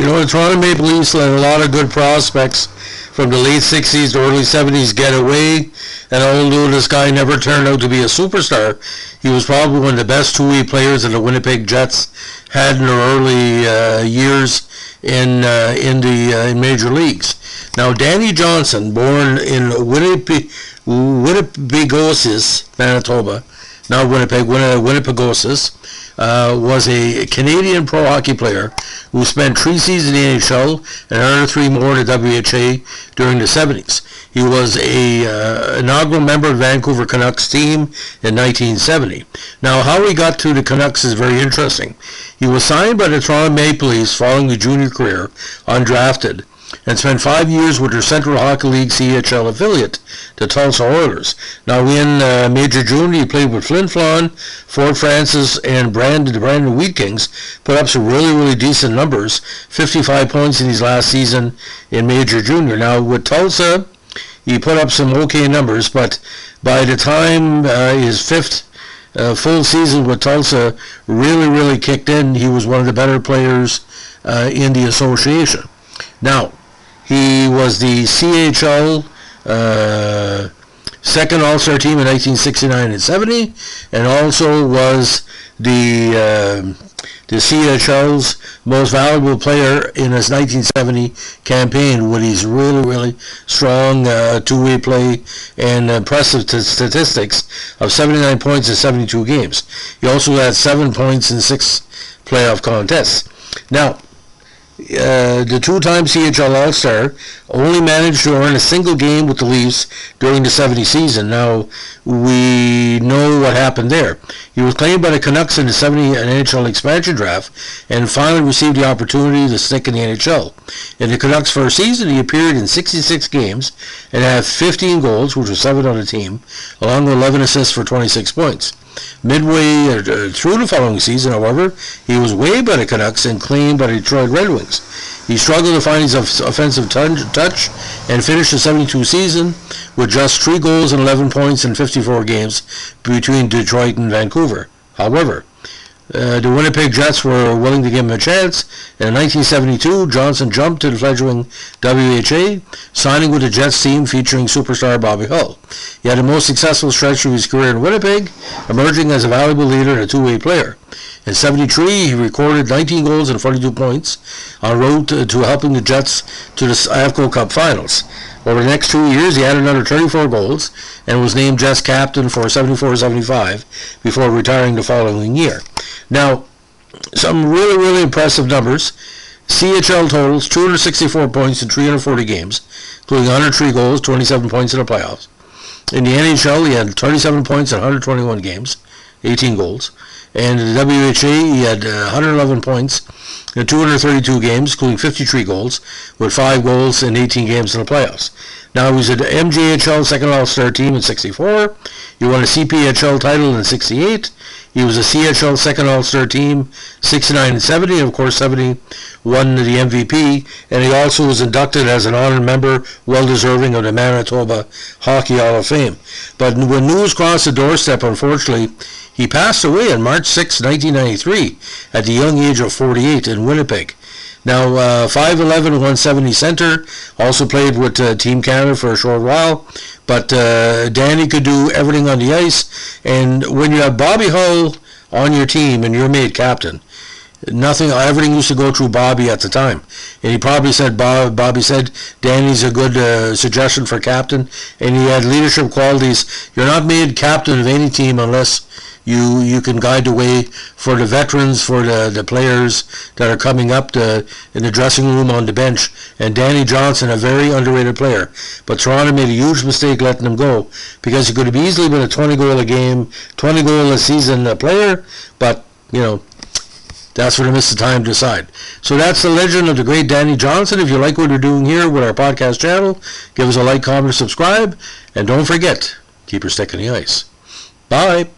The Toronto Maple Leafs let a lot of good prospects from the late 60s to early 70s get away, and although this guy never turned out to be a superstar, he was probably one of the best two-way players that the Winnipeg Jets had in their early years in major leagues. Now, Danny Johnson, born in Winnipegosis, Manitoba, not Winnipeg, Winnipegosis, was a Canadian pro hockey player who spent 3 seasons in the NHL and another 3 more in the WHA during the 70s. He was a inaugural member of the Vancouver Canucks team in 1970. Now, how he got to the Canucks is very interesting. He was signed by the Toronto Maple Leafs following a junior career, undrafted, and spent 5 years with their Central Hockey League CHL affiliate, the Tulsa Oilers. Now, in Major Junior, he played with Flin Flon, Fort Francis, and the Brandon Wheat Kings, put up some really, really decent numbers, 55 points in his last season in Major Junior. Now, with Tulsa, he put up some okay numbers, but by the time his 5th full season with Tulsa really, really kicked in, he was one of the better players in the association. Now, he was the CHL second All-Star team in 1969 and 70, and also was the CHL's most valuable player in his 1970 campaign with his really, really strong two-way play and impressive statistics of 79 points in 72 games. He also had 7 points in 6 playoff contests. Now, the two-time CHL All-Star only managed to earn a single game with the Leafs during the 70 season. Now, we know what happened there. He was claimed by the Canucks in the 70 NHL expansion draft and finally received the opportunity to stick in the NHL. In the Canucks' first season, he appeared in 66 games and had 15 goals, which was 7 on the team, along with 11 assists for 26 points. Midway through the following season, however, he was waived by the Canucks and claimed by the Detroit Red Wings. He struggled to find his offensive touch and finished the 72 season with just 3 goals and 11 points in 54 games between Detroit and Vancouver. However, the Winnipeg Jets were willing to give him a chance, and in 1972, Johnson jumped to the fledgling WHA, signing with the Jets team featuring superstar Bobby Hull. He had the most successful stretch of his career in Winnipeg, emerging as a valuable leader and a two-way player. In 73, he recorded 19 goals and 42 points en route to helping the Jets to the AFCO Cup Finals. Over the next 2 years, he had another 34 goals and was named Jets captain for 74-75 before retiring the following year. Now, some really, really impressive numbers. CHL totals, 264 points in 340 games, including 103 goals, 27 points in the playoffs. In the NHL, he had 37 points in 121 games, 18 goals. And in the WHA, he had 111 points in 232 games, including 53 goals, with 5 goals in 18 games in the playoffs. Now, he was at the MJHL second All-Star team in 64. He won a CPHL title in 68. He was a CHL second All-Star team 69 and 70, and of course 70 won the MVP, and he also was inducted as an honored member, well-deserving of the Manitoba Hockey Hall of Fame. But when news crossed the doorstep, unfortunately, he passed away on March 6, 1993, at the young age of 48 in Winnipeg. Now, 5'11", 170 center, also played with Team Canada for a short while, but Danny could do everything on the ice, and when you have Bobby Hull on your team and you're made captain, everything used to go through Bobby at the time, and he probably said, Bobby said, Danny's a good suggestion for captain, and he had leadership qualities. You're not made captain of any team unless you can guide the way for the veterans, for the players that are coming up in the dressing room, on the bench. And Danny Johnson, a very underrated player. But Toronto made a huge mistake letting him go, because he could have easily been a 20-goal a game, 20-goal a season player, but, that's where they missed the time to decide. So that's the legend of the great Danny Johnson. If you like what we're doing here with our podcast channel, give us a like, comment, subscribe, and don't forget, keep your stick in the ice. Bye.